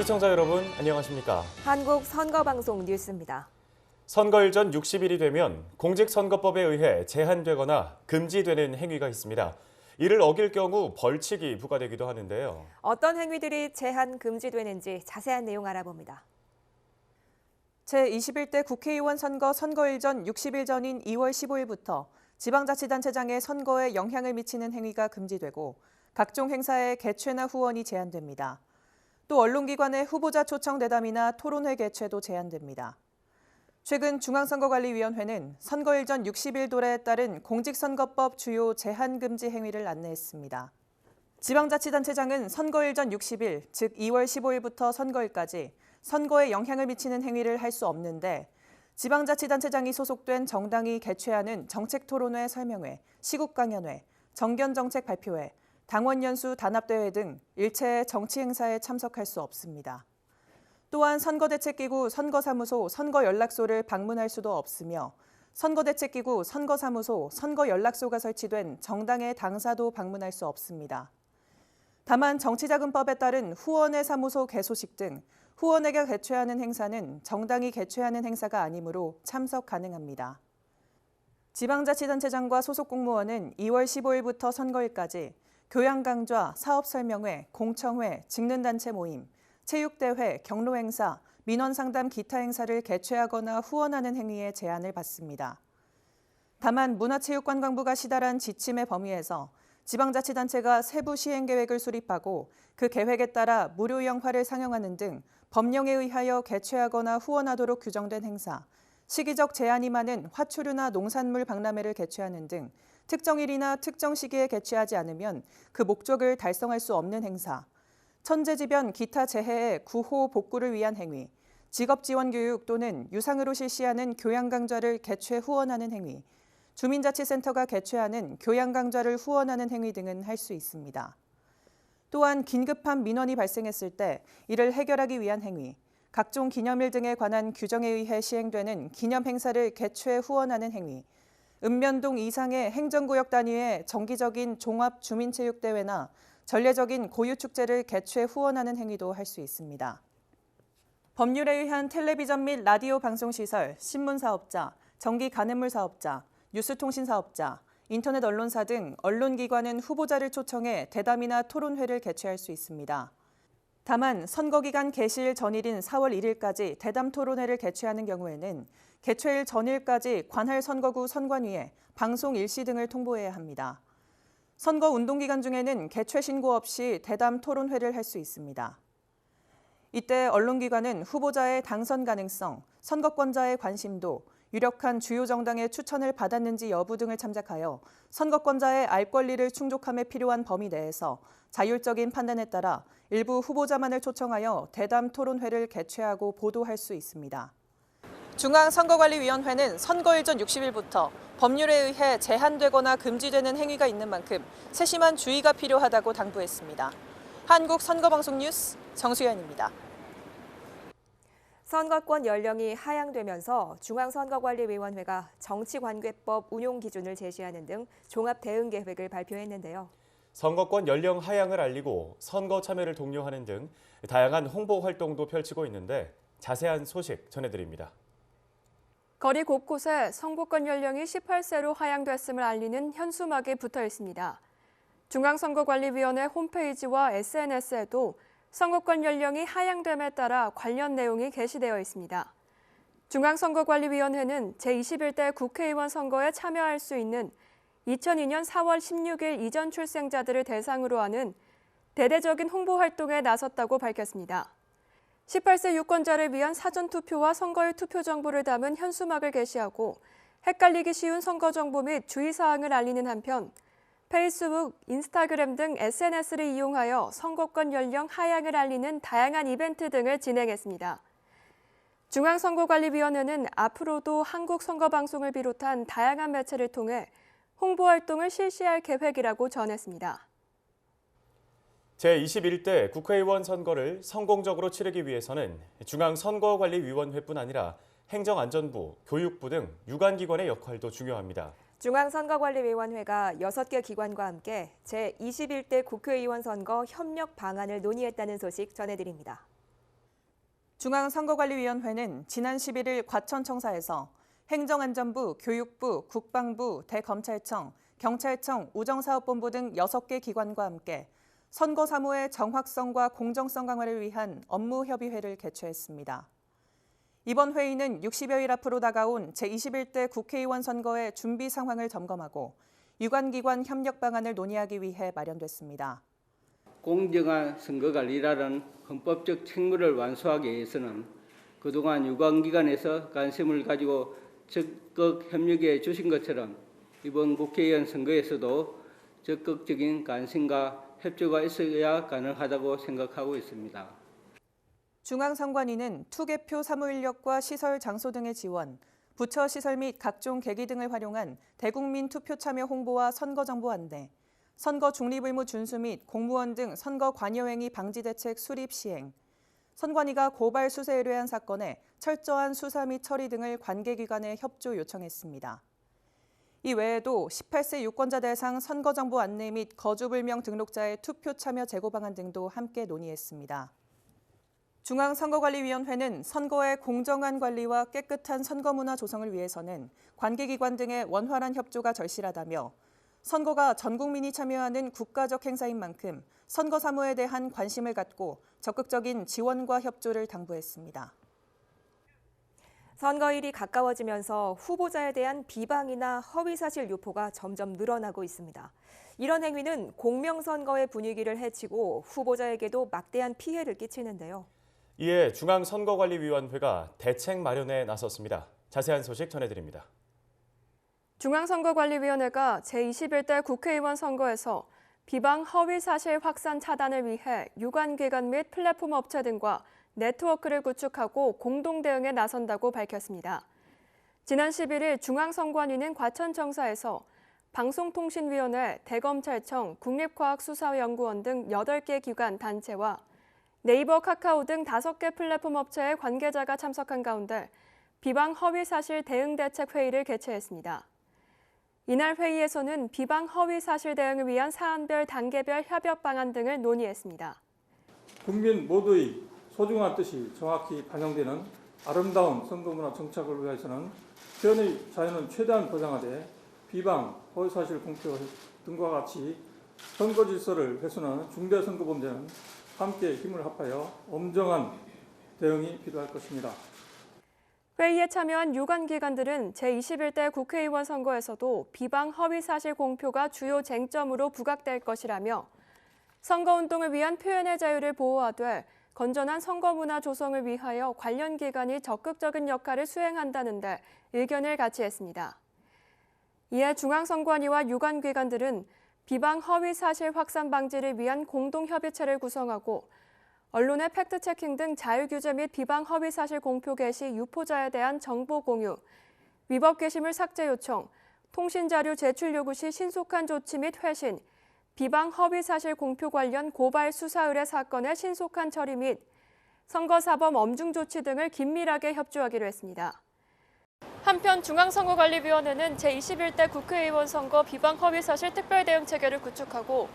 시청자 여러분, 안녕하십니까? 한국 선거방송 뉴스입니다. 선거일 전 60일이 되면 공직선거법에 의해 제한되거나 금지되는 행위가 있습니다. 이를 어길 경우 벌칙이 부과되기도 하는데요. 어떤 행위들이 제한 금지되는지 자세한 내용 알아봅니다. 제21대 국회의원 선거일 전 60일 전인 2월 15일부터 지방자치단체장의 선거에 영향을 미치는 행위가 금지되고 각종 행사의 개최나 후원이 제한됩니다. 또 언론기관의 후보자 초청 대담이나 토론회 개최도 제한됩니다. 최근 중앙선거관리위원회는 선거일 전 60일 도래에 따른 공직선거법 주요 제한 금지 행위를 안내했습니다. 지방자치단체장은 선거일 전 60일, 즉 2월 15일부터 선거일까지 선거에 영향을 미치는 행위를 할 수 없는데 지방자치단체장이 소속된 정당이 개최하는 정책토론회 설명회, 시국강연회, 정견정책 발표회, 당원연수 단합대회 등 일체의 정치 행사에 참석할 수 없습니다. 또한 선거대책기구 선거사무소, 선거연락소를 방문할 수도 없으며 선거대책기구 선거사무소, 선거연락소가 설치된 정당의 당사도 방문할 수 없습니다. 다만 정치자금법에 따른 후원회 사무소 개소식 등 후원회가 개최하는 행사는 정당이 개최하는 행사가 아니므로 참석 가능합니다. 지방자치단체장과 소속 공무원은 2월 15일부터 선거일까지 교양강좌, 사업설명회, 공청회, 직능단체 모임, 체육대회, 경로행사, 민원상담 기타 행사를 개최하거나 후원하는 행위에 제한을 받습니다. 다만 문화체육관광부가 시달한 지침의 범위에서 지방자치단체가 세부 시행계획을 수립하고 그 계획에 따라 무료 영화를 상영하는 등 법령에 의하여 개최하거나 후원하도록 규정된 행사, 시기적 제한이 많은 화초류나 농산물 박람회를 개최하는 등 특정일이나 특정 시기에 개최하지 않으면 그 목적을 달성할 수 없는 행사, 천재지변 기타 재해의 구호 복구를 위한 행위, 직업지원교육 또는 유상으로 실시하는 교양강좌를 개최 후원하는 행위, 주민자치센터가 개최하는 교양강좌를 후원하는 행위 등은 할 수 있습니다. 또한 긴급한 민원이 발생했을 때 이를 해결하기 위한 행위, 각종 기념일 등에 관한 규정에 의해 시행되는 기념행사를 개최 후원하는 행위, 읍면동 이상의 행정구역 단위의 정기적인 종합주민체육대회나 전례적인 고유축제를 개최 후원하는 행위도 할 수 있습니다. 법률에 의한 텔레비전 및 라디오 방송시설, 신문사업자, 전기가냇물사업자, 뉴스통신사업자, 인터넷 언론사 등 언론기관은 후보자를 초청해 대담이나 토론회를 개최할 수 있습니다. 다만 선거기간 개시일 전일인 4월 1일까지 대담 토론회를 개최하는 경우에는 개최일 전일까지 관할 선거구 선관위에 방송 일시 등을 통보해야 합니다. 선거 운동기간 중에는 개최 신고 없이 대담 토론회를 할 수 있습니다. 이때 언론기관은 후보자의 당선 가능성, 선거권자의 관심도, 유력한 주요 정당의 추천을 받았는지 여부 등을 참작하여 선거권자의 알 권리를 충족함에 필요한 범위 내에서 자율적인 판단에 따라 일부 후보자만을 초청하여 대담 토론회를 개최하고 보도할 수 있습니다. 중앙선거관리위원회는 선거일 전 60일부터 법률에 의해 제한되거나 금지되는 행위가 있는 만큼 세심한 주의가 필요하다고 당부했습니다. 한국 선거방송 뉴스 정수연입니다. 선거권 연령이 하향되면서 중앙선거관리위원회가 정치관계법 운용 기준을 제시하는 등 종합 대응 계획을 발표했는데요. 선거권 연령 하향을 알리고 선거 참여를 독려하는 등 다양한 홍보 활동도 펼치고 있는데 자세한 소식 전해드립니다. 거리 곳곳에 선거권 연령이 18세로 하향됐음을 알리는 현수막이 붙어 있습니다. 중앙선거관리위원회 홈페이지와 SNS에도 선거권 연령이 하향됨에 따라 관련 내용이 게시되어 있습니다. 중앙선거관리위원회는 제21대 국회의원 선거에 참여할 수 있는 2002년 4월 16일 이전 출생자들을 대상으로 하는 대대적인 홍보 활동에 나섰다고 밝혔습니다. 18세 유권자를 위한 사전투표와 선거일 투표 정보를 담은 현수막을 게시하고 헷갈리기 쉬운 선거 정보 및 주의사항을 알리는 한편 페이스북, 인스타그램 등 SNS를 이용하여 선거권 연령 하향을 알리는 다양한 이벤트 등을 진행했습니다. 중앙선거관리위원회는 앞으로도 한국선거방송을 비롯한 다양한 매체를 통해 홍보 활동을 실시할 계획이라고 전했습니다. 제21대 국회의원 선거를 성공적으로 치르기 위해서는 중앙선거관리위원회뿐 아니라 행정안전부, 교육부 등 유관기관의 역할도 중요합니다. 중앙선거관리위원회가 6개 기관과 함께 제21대 국회의원 선거 협력 방안을 논의했다는 소식 전해드립니다. 중앙선거관리위원회는 지난 11일 과천청사에서 행정안전부, 교육부, 국방부, 대검찰청, 경찰청, 우정사업본부 등 6개 기관과 함께 선거 사무의 정확성과 공정성 강화를 위한 업무협의회를 개최했습니다. 이번 회의는 60여일 앞으로 다가온 제21대 국회의원 선거의 준비 상황을 점검하고 유관기관 협력 방안을 논의하기 위해 마련됐습니다. 공정한 선거관리라는 헌법적 책무를 완수하기 위해서는 그동안 유관기관에서 관심을 가지고 적극 협력해 주신 것처럼 이번 국회의원 선거에서도 적극적인 관심과 협조가 있어야 가능하다고 생각하고 있습니다. 중앙선관위는 투개표 사무인력과 시설 장소 등의 지원, 부처 시설 및 각종 계기 등을 활용한 대국민 투표 참여 홍보와 선거 정보 안내, 선거 중립 의무 준수 및 공무원 등 선거 관여 행위 방지 대책 수립 시행, 선관위가 고발 수세 의뢰한 사건에 철저한 수사 및 처리 등을 관계기관에 협조 요청했습니다. 이 외에도 18세 유권자 대상 선거정보 안내 및 거주불명 등록자의 투표 참여 제고 방안 등도 함께 논의했습니다. 중앙선거관리위원회는 선거의 공정한 관리와 깨끗한 선거문화 조성을 위해서는 관계기관 등의 원활한 협조가 절실하다며 선거가 전 국민이 참여하는 국가적 행사인 만큼 선거 사무에 대한 관심을 갖고 적극적인 지원과 협조를 당부했습니다. 선거일이 가까워지면서 후보자에 대한 비방이나 허위사실 유포가 점점 늘어나고 있습니다. 이런 행위는 공명선거의 분위기를 해치고 후보자에게도 막대한 피해를 끼치는데요. 이에 중앙선거관리위원회가 대책 마련에 나섰습니다. 자세한 소식 전해드립니다. 중앙선거관리위원회가 제21대 국회의원 선거에서 비방 허위 사실 확산 차단을 위해 유관기관 및 플랫폼 업체 등과 네트워크를 구축하고 공동 대응에 나선다고 밝혔습니다. 지난 11일 중앙선관위는 과천청사에서 방송통신위원회, 대검찰청, 국립과학수사연구원 등 8개 기관, 단체와 네이버, 카카오 등 5개 플랫폼 업체의 관계자가 참석한 가운데 비방 허위 사실 대응 대책 회의를 개최했습니다. 이날 회의에서는 비방 허위 사실 대응을 위한 사안별 단계별 협업 방안 등을 논의했습니다. 국민 모두의 소중한 뜻이 정확히 반영되는 아름다운 선거문화 정착을 위해서는 현의 자유는 최대한 보장하되 비방, 허위사실 공표 등과 같이 선거 질서를 훼손하는 중대선거범죄는 함께 힘을 합하여 엄정한 대응이 필요할 것입니다. 회의에 참여한 유관기관들은 제21대 국회의원 선거에서도 비방 허위 사실 공표가 주요 쟁점으로 부각될 것이라며 선거운동을 위한 표현의 자유를 보호하되 건전한 선거문화 조성을 위하여 관련 기관이 적극적인 역할을 수행한다는 데 의견을 같이 했습니다. 이에 중앙선관위와 유관기관들은 비방 허위 사실 확산 방지를 위한 공동협의체를 구성하고 언론의 팩트체킹 등 자유규제 및 비방 허위 사실 공표 게시 유포자에 대한 정보 공유, 위법 게시물 삭제 요청, 통신자료 제출 요구 시 신속한 조치 및 회신, 비방 허위 사실 공표 관련 고발 수사 의뢰 사건의 신속한 처리 및 선거사범 엄중 조치 등을 긴밀하게 협조하기로 했습니다. 한편 중앙선거관리위원회는 제21대 국회의원 선거 비방 허위 사실 특별대응체계를 구축하고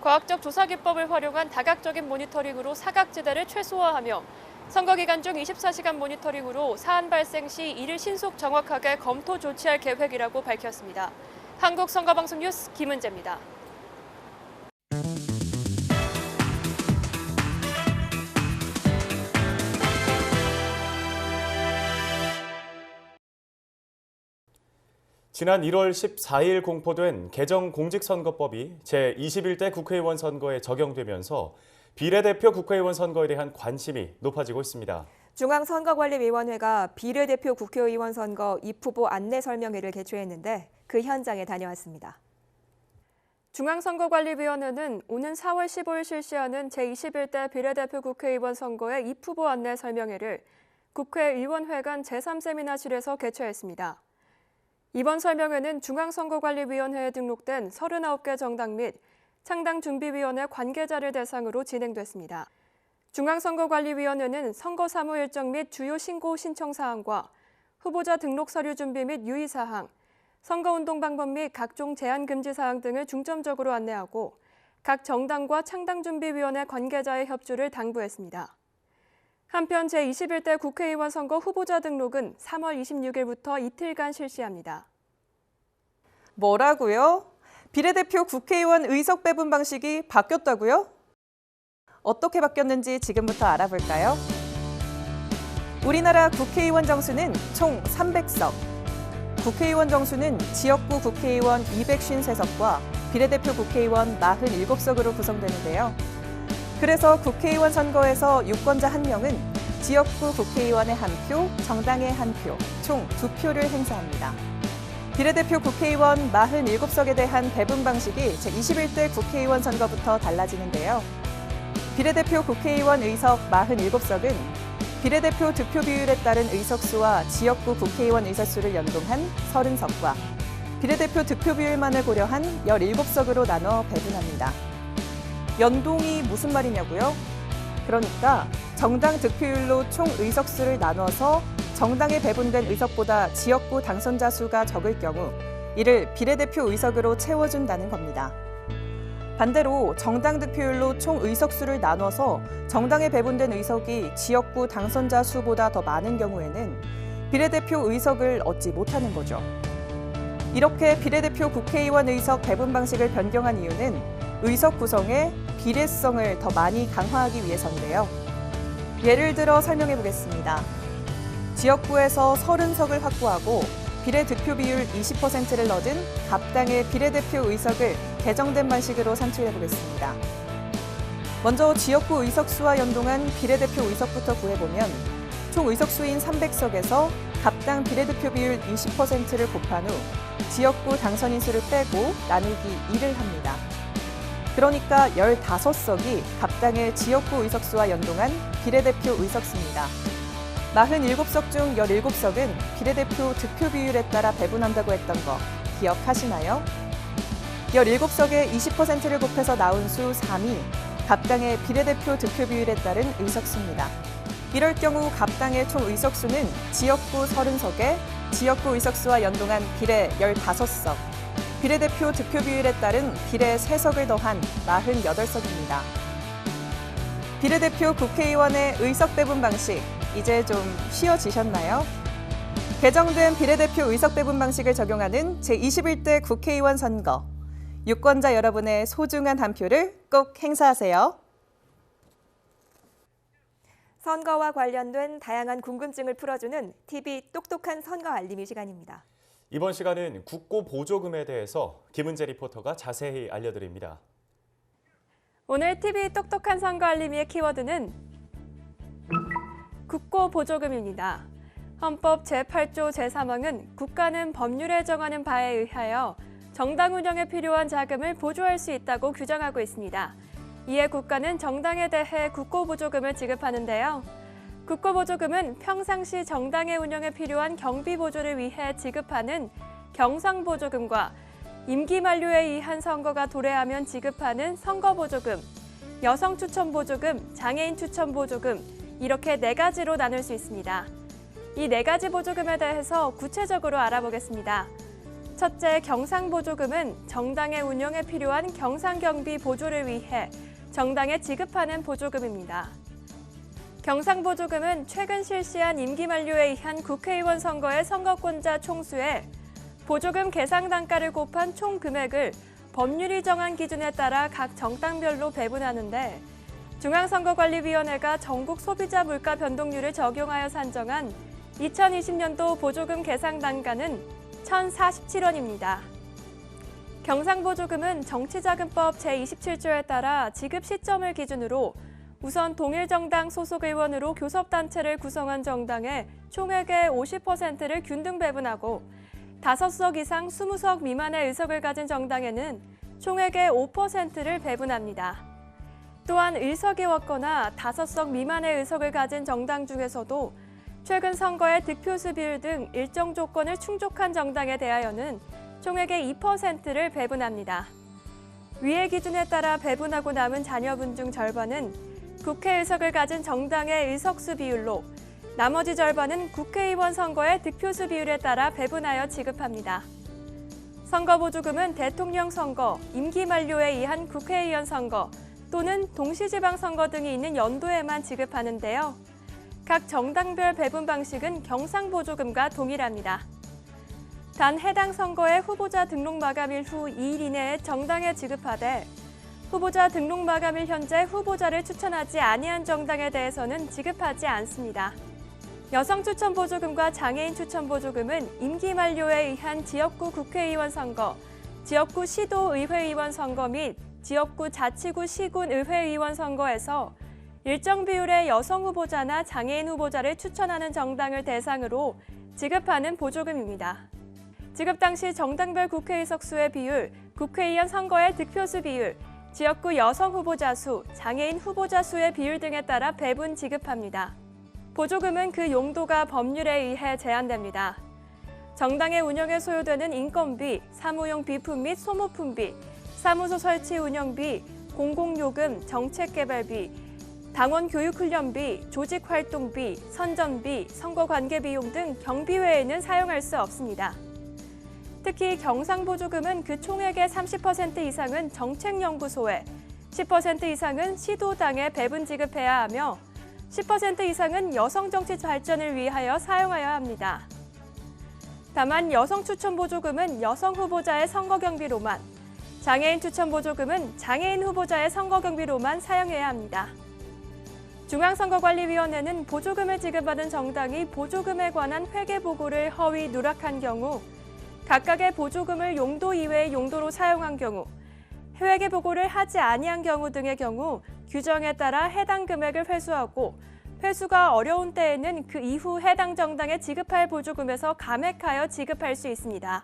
과학적 조사 기법을 활용한 다각적인 모니터링으로 사각지대를 최소화하며 선거 기간 중 24시간 모니터링으로 사안 발생 시 이를 신속 정확하게 검토 조치할 계획이라고 밝혔습니다. 한국선거방송 뉴스 김은재입니다. 지난 1월 14일 공포된 개정 공직선거법이 제21대 국회의원 선거에 적용되면서 비례대표 국회의원 선거에 대한 관심이 높아지고 있습니다. 중앙선거관리위원회가 비례대표 국회의원 선거 입후보 안내 설명회를 개최했는데 그 현장에 다녀왔습니다. 중앙선거관리위원회는 오는 4월 15일 실시하는 제21대 비례대표 국회의원 선거의 입후보 안내 설명회를 국회의원회관 제3세미나실에서 개최했습니다. 이번 설명회는 중앙선거관리위원회에 등록된 39개 정당 및 창당준비위원회 관계자를 대상으로 진행됐습니다. 중앙선거관리위원회는 선거 사무 일정 및 주요 신고 신청 사항과 후보자 등록 서류 준비 및 유의 사항, 선거운동 방법 및 각종 제한 금지 사항 등을 중점적으로 안내하고 각 정당과 창당준비위원회 관계자의 협조를 당부했습니다. 한편 제21대 국회의원 선거 후보자 등록은 3월 26일부터 이틀간 실시합니다. 뭐라고요? 비례대표 국회의원 의석 배분 방식이 바뀌었다고요? 어떻게 바뀌었는지 지금부터 알아볼까요? 우리나라 국회의원 정수는 총 300석. 국회의원 정수는 지역구 국회의원 253석과 비례대표 국회의원 47석으로 구성되는데요. 그래서 국회의원 선거에서 유권자 1명은 지역구 국회의원의 1표, 정당의 1표, 총 2표를 행사합니다. 비례대표 국회의원 47석에 대한 배분 방식이 제21대 국회의원 선거부터 달라지는데요. 비례대표 국회의원 의석 47석은 비례대표 득표 비율에 따른 의석수와 지역구 국회의원 의석수를 연동한 30석과 비례대표 득표 비율만을 고려한 17석으로 나눠 배분합니다. 연동이 무슨 말이냐고요? 그러니까 정당 득표율로 총 의석수를 나눠서 정당에 배분된 의석보다 지역구 당선자 수가 적을 경우 이를 비례대표 의석으로 채워준다는 겁니다. 반대로 정당 득표율로 총 의석수를 나눠서 정당에 배분된 의석이 지역구 당선자 수보다 더 많은 경우에는 비례대표 의석을 얻지 못하는 거죠. 이렇게 비례대표 국회의원 의석 배분 방식을 변경한 이유는 의석 구성의 비례성을 더 많이 강화하기 위해서인데요. 예를 들어 설명해 보겠습니다. 지역구에서 30석을 확보하고 비례 득표 비율 20%를 얻은 갑당의 비례대표 의석을 개정된 방식으로 산출해 보겠습니다. 먼저 지역구 의석수와 연동한 비례대표 의석부터 구해보면 총 의석수인 300석에서 갑당 비례대표 비율 20%를 곱한 후 지역구 당선인 수를 빼고 나누기 2를 합니다. 그러니까 15석이 갑당의 지역구 의석수와 연동한 비례대표 의석수입니다. 47석 중 17석은 비례대표 득표 비율에 따라 배분한다고 했던 거 기억하시나요? 17석의 20%를 곱해서 나온 수 3이 갑당의 비례대표 득표 비율에 따른 의석수입니다. 이럴 경우 갑당의 총 의석수는 지역구 30석에 지역구 의석수와 연동한 비례 15석, 비례대표 득표 비율에 따른 비례 3석을 더한 48석입니다. 비례대표 국회의원의 의석 배분 방식, 이제 좀 쉬워지셨나요? 개정된 비례대표 의석 배분 방식을 적용하는 제21대 국회의원 선거. 유권자 여러분의 소중한 한 표를 꼭 행사하세요. 선거와 관련된 다양한 궁금증을 풀어주는 TV 똑똑한 선거 알림이 시간입니다. 이번 시간은 국고 보조금에 대해서 김은재 리포터가 자세히 알려드립니다. 오늘 TV 똑똑한 선거 알림이의 키워드는 국고 보조금입니다. 헌법 제8조 제3항은 국가는 법률에 정하는 바에 의하여 정당 운영에 필요한 자금을 보조할 수 있다고 규정하고 있습니다. 이에 국가는 정당에 대해 국고 보조금을 지급하는데요. 국고 보조금은 평상시 정당의 운영에 필요한 경비 보조를 위해 지급하는 경상 보조금과 임기 만료에 의한 선거가 도래하면 지급하는 선거 보조금, 여성 추천 보조금, 장애인 추천 보조금 이렇게 4가지로 나눌 수 있습니다. 이 4가지 보조금에 대해서 구체적으로 알아보겠습니다. 첫째, 경상 보조금은 정당의 운영에 필요한 경상 경비 보조를 위해 정당에 지급하는 보조금입니다. 경상 보조금은 최근 실시한 임기 만료에 의한 국회의원 선거의 선거권자 총수에 보조금 계상 단가를 곱한 총 금액을 법률이 정한 기준에 따라 각 정당별로 배분하는데 중앙선거관리위원회가 전국 소비자 물가 변동률을 적용하여 산정한 2020년도 보조금 계상 단가는 1,047원입니다. 경상보조금은 정치자금법 제27조에 따라 지급 시점을 기준으로 우선 동일정당 소속 의원으로 교섭단체를 구성한 정당의 총액의 50%를 균등 배분하고 5석 이상 20석 미만의 의석을 가진 정당에는 총액의 5%를 배분합니다. 또한 의석이 없거나 5석 미만의 의석을 가진 정당 중에서도 최근 선거의 득표수 비율 등 일정 조건을 충족한 정당에 대하여는 총액의 2%를 배분합니다. 위의 기준에 따라 배분하고 남은 자녀분 중 절반은 국회의석을 가진 정당의 의석수 비율로 나머지 절반은 국회의원 선거의 득표수 비율에 따라 배분하여 지급합니다. 선거보조금은 대통령 선거, 임기 만료에 의한 국회의원 선거 또는 동시지방선거 등이 있는 연도에만 지급하는데요. 각 정당별 배분 방식은 경상보조금과 동일합니다. 단 해당 선거의 후보자 등록 마감일 후 2일 이내에 정당에 지급하되 후보자 등록 마감일 현재 후보자를 추천하지 아니한 정당에 대해서는 지급하지 않습니다. 여성 추천 보조금과 장애인 추천 보조금은 임기 만료에 의한 지역구 국회의원 선거, 지역구 시도의회의원 선거 및 지역구 자치구 시군 의회의원 선거에서 일정 비율의 여성 후보자나 장애인 후보자를 추천하는 정당을 대상으로 지급하는 보조금입니다. 지급 당시 정당별 국회의석 수의 비율, 국회의원 선거의 득표수 비율, 지역구 여성 후보자 수, 장애인 후보자 수의 비율 등에 따라 배분 지급합니다. 보조금은 그 용도가 법률에 의해 제한됩니다. 정당의 운영에 소요되는 인건비, 사무용 비품 및 소모품비, 사무소 설치 운영비, 공공요금, 정책개발비, 당원 교육훈련비, 조직활동비, 선전비, 선거관계비용 등 경비 외에는 사용할 수 없습니다. 특히 경상보조금은 그 총액의 30% 이상은 정책연구소에, 10% 이상은 시도당에 배분 지급해야 하며 10% 이상은 여성정치 발전을 위하여 사용하여야 합니다. 다만 여성 추천 보조금은 여성 후보자의 선거 경비로만, 장애인 추천 보조금은 장애인 후보자의 선거 경비로만 사용해야 합니다. 중앙선거관리위원회는 보조금을 지급받은 정당이 보조금에 관한 회계 보고를 허위 누락한 경우, 각각의 보조금을 용도 이외의 용도로 사용한 경우, 회계 보고를 하지 아니한 경우 등의 경우 규정에 따라 해당 금액을 회수하고 회수가 어려운 때에는 그 이후 해당 정당에 지급할 보조금에서 감액하여 지급할 수 있습니다.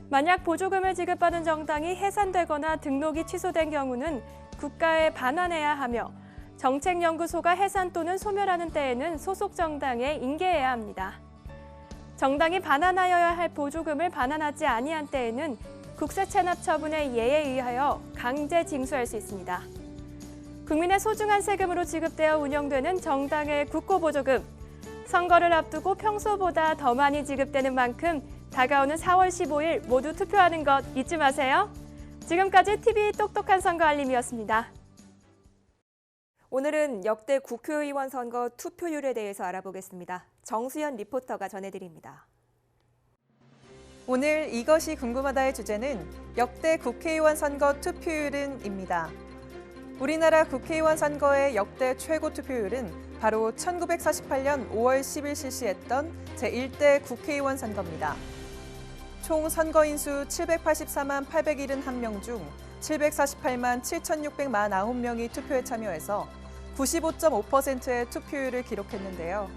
만약 보조금을 지급받은 정당이 해산되거나 등록이 취소된 경우는 국가에 반환해야 하며 정책연구소가 해산 또는 소멸하는 때에는 소속 정당에 인계해야 합니다. 정당이 반환하여야 할 보조금을 반환하지 아니한 때에는 국세체납 처분의 예에 의하여 강제 징수할 수 있습니다. 국민의 소중한 세금으로 지급되어 운영되는 정당의 국고보조금, 선거를 앞두고 평소보다 더 많이 지급되는 만큼 다가오는 4월 15일 모두 투표하는 것 잊지 마세요. 지금까지 TV 똑똑한 선거 알림이었습니다. 오늘은 역대 국회의원 선거 투표율에 대해서 알아보겠습니다. 정수연 리포터가 전해드립니다. 오늘 이것이 궁금하다의 주제는 역대 국회의원 선거 투표율은입니다. 우리나라 국회의원 선거의 역대 최고 투표율은 바로 1948년 5월 10일 실시했던 제1대 국회의원 선거입니다. 총 선거인수 784만 871명 중 748만 7,649명이 투표에 참여해서 95.5%의 투표율을 기록했는데요.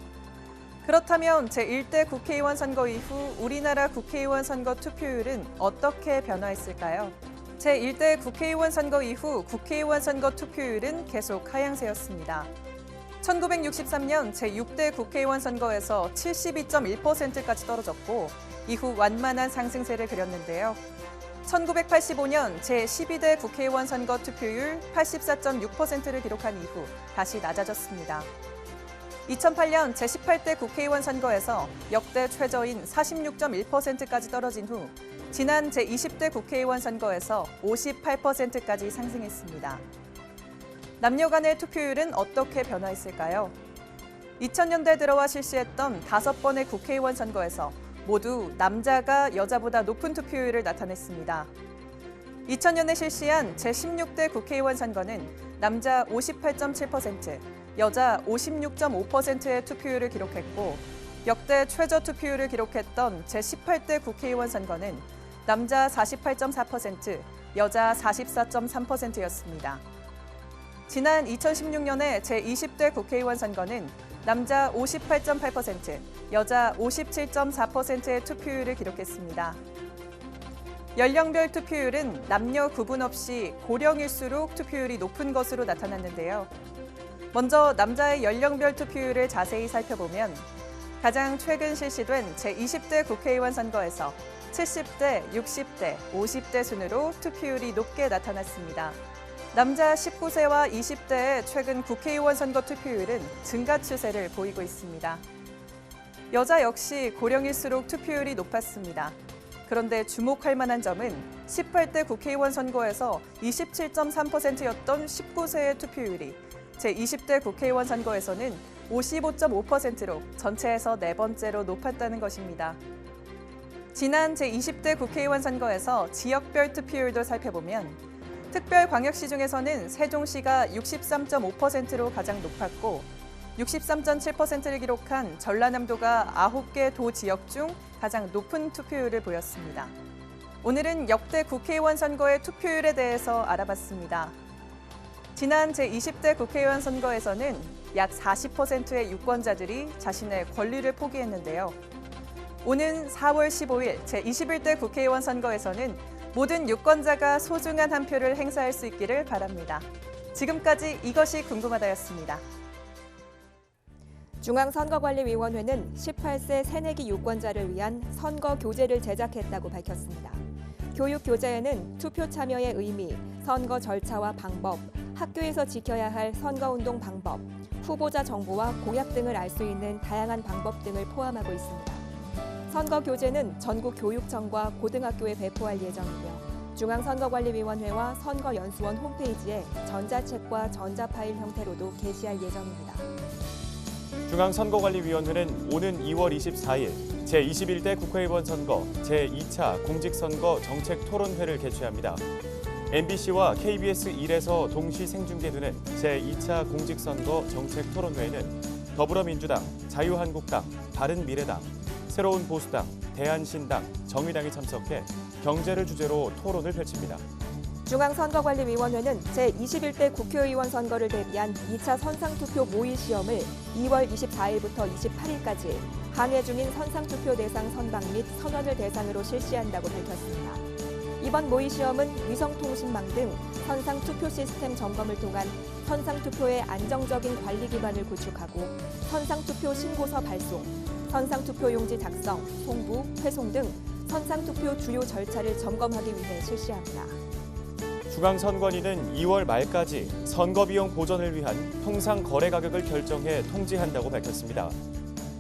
그렇다면 제1대 국회의원 선거 이후 우리나라 국회의원 선거 투표율은 어떻게 변화했을까요? 제1대 국회의원 선거 이후 국회의원 선거 투표율은 계속 하향세였습니다. 1963년 제6대 국회의원 선거에서 72.1%까지 떨어졌고 이후 완만한 상승세를 그렸는데요. 1985년 제12대 국회의원 선거 투표율 84.6%를 기록한 이후 다시 낮아졌습니다. 2008년 제18대 국회의원 선거에서 역대 최저인 46.1%까지 떨어진 후 지난 제20대 국회의원 선거에서 58%까지 상승했습니다. 남녀 간의 투표율은 어떻게 변화했을까요? 2000년대 들어와 실시했던 5번의 국회의원 선거에서 모두 남자가 여자보다 높은 투표율을 나타냈습니다. 2000년에 실시한 제16대 국회의원 선거는 남자 58.7%, 여자 56.5%의 투표율을 기록했고 역대 최저 투표율을 기록했던 제18대 국회의원 선거는 남자 48.4%, 여자 44.3%였습니다. 지난 2016년에 제20대 국회의원 선거는 남자 58.8%, 여자 57.4%의 투표율을 기록했습니다. 연령별 투표율은 남녀 구분 없이 고령일수록 투표율이 높은 것으로 나타났는데요. 먼저 남자의 연령별 투표율을 자세히 살펴보면 가장 최근 실시된 제20대 국회의원 선거에서 70대, 60대, 50대 순으로 투표율이 높게 나타났습니다. 남자 19세와 20대의 최근 국회의원 선거 투표율은 증가 추세를 보이고 있습니다. 여자 역시 고령일수록 투표율이 높았습니다. 그런데 주목할 만한 점은 18대 국회의원 선거에서 27.3%였던 19세의 투표율이 제20대 국회의원 선거에서는 55.5%로 전체에서 네 번째로 높았다는 것입니다. 지난 제20대 국회의원 선거에서 지역별 투표율도 살펴보면 특별광역시 중에서는 세종시가 63.5%로 가장 높았고 63.7%를 기록한 전라남도가 9개 도 지역 중 가장 높은 투표율을 보였습니다. 오늘은 역대 국회의원 선거의 투표율에 대해서 알아봤습니다. 지난 제20대 국회의원 선거에서는 약 40%의 유권자들이 자신의 권리를 포기했는데요. 오는 4월 15일 제21대 국회의원 선거에서는 모든 유권자가 소중한 한 표를 행사할 수 있기를 바랍니다. 지금까지 이것이 궁금하다였습니다. 중앙선거관리위원회는 18세 새내기 유권자를 위한 선거 교재를 제작했다고 밝혔습니다. 교육 교재에는 투표 참여의 의미, 선거 절차와 방법, 학교에서 지켜야 할 선거운동 방법, 후보자 정보와 공약 등을 알 수 있는 다양한 방법 등을 포함하고 있습니다. 선거 교재는 전국 교육청과 고등학교에 배포할 예정이며 중앙선거관리위원회와 선거연수원 홈페이지에 전자책과 전자파일 형태로도 게시할 예정입니다. 중앙선거관리위원회는 오는 2월 24일 제21대 국회의원 선거 제2차 공직선거 정책토론회를 개최합니다. MBC와 KBS 1에서 동시 생중계되는 제2차 공직선거 정책토론회에는 더불어민주당, 자유한국당, 바른미래당, 새로운 보수당, 대한신당, 정의당이 참석해 경제를 주제로 토론을 펼칩니다. 중앙선거관리위원회는 제21대 국회의원 선거를 대비한 2차 선상투표 모의 시험을 2월 24일부터 28일까지 항해 중인 선상투표 대상 선박 및 선원을 대상으로 실시한다고 밝혔습니다. 이번 모의 시험은 위성통신망 등 선상투표 시스템 점검을 통한 선상투표의 안정적인 관리 기반을 구축하고 선상투표 신고서 발송, 선상투표용지 작성, 송부, 회송 등 선상투표 주요 절차를 점검하기 위해 실시합니다. 중앙선관위는 2월 말까지 선거비용 보전을 위한 통상 거래 가격을 결정해 통지한다고 밝혔습니다.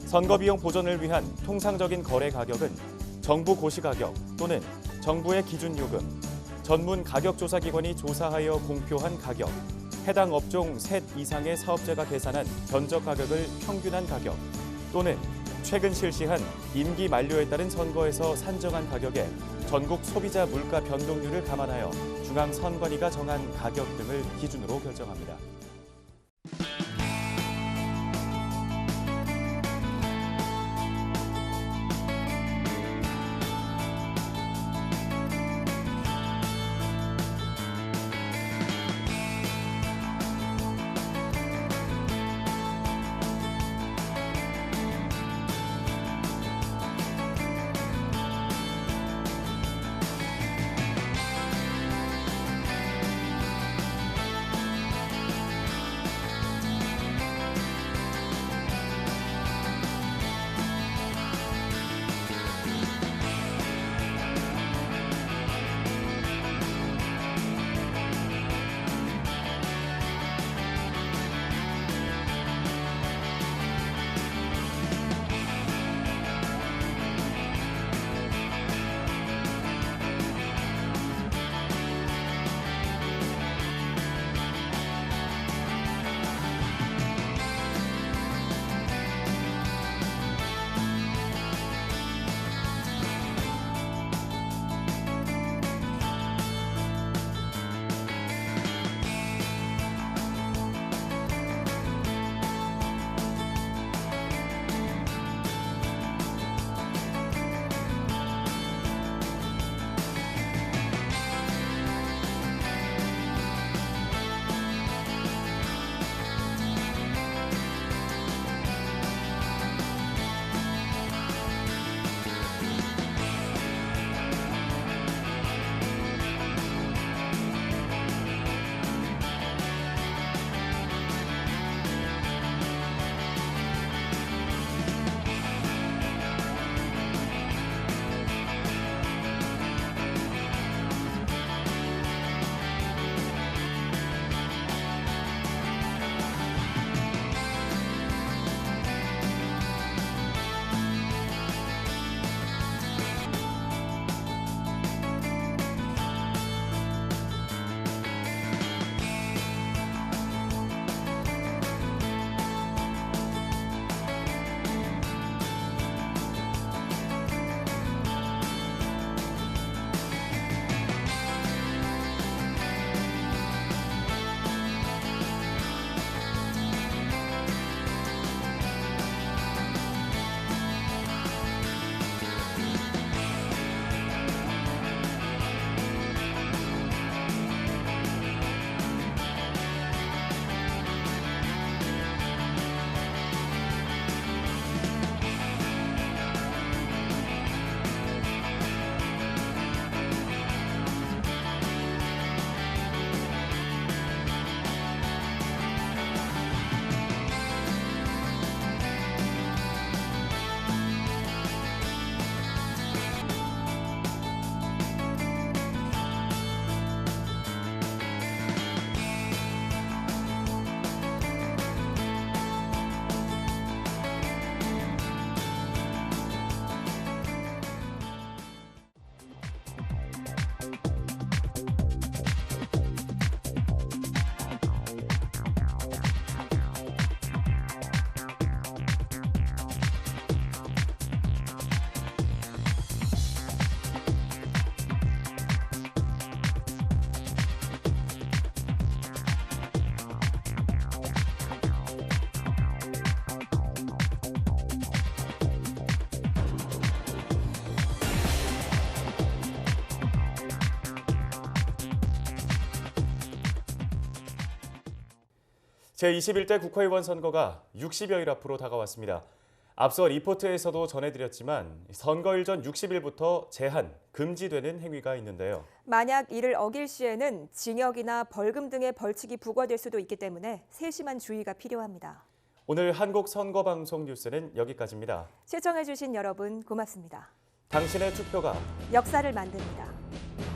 선거비용 보전을 위한 통상적인 거래 가격은 정부 고시가격 또는 정부의 기준요금, 전문 가격조사기관이 조사하여 공표한 가격, 해당 업종 셋 이상의 사업자가 계산한 견적 가격을 평균한 가격 또는 최근 실시한 임기 만료에 따른 선거에서 산정한 가격에 전국 소비자 물가 변동률을 감안하여 중앙선관위가 정한 가격 등을 기준으로 결정합니다. 제21대 국회의원 선거가 60여일 앞으로 다가왔습니다. 앞서 리포트에서도 전해드렸지만 선거일 전 60일부터 제한, 금지되는 행위가 있는데요. 만약 이를 어길 시에는 징역이나 벌금 등의 벌칙이 부과될 수도 있기 때문에 세심한 주의가 필요합니다. 오늘 한국선거방송 뉴스는 여기까지입니다. 시청해주신 여러분 고맙습니다. 당신의 투표가 역사를 만듭니다.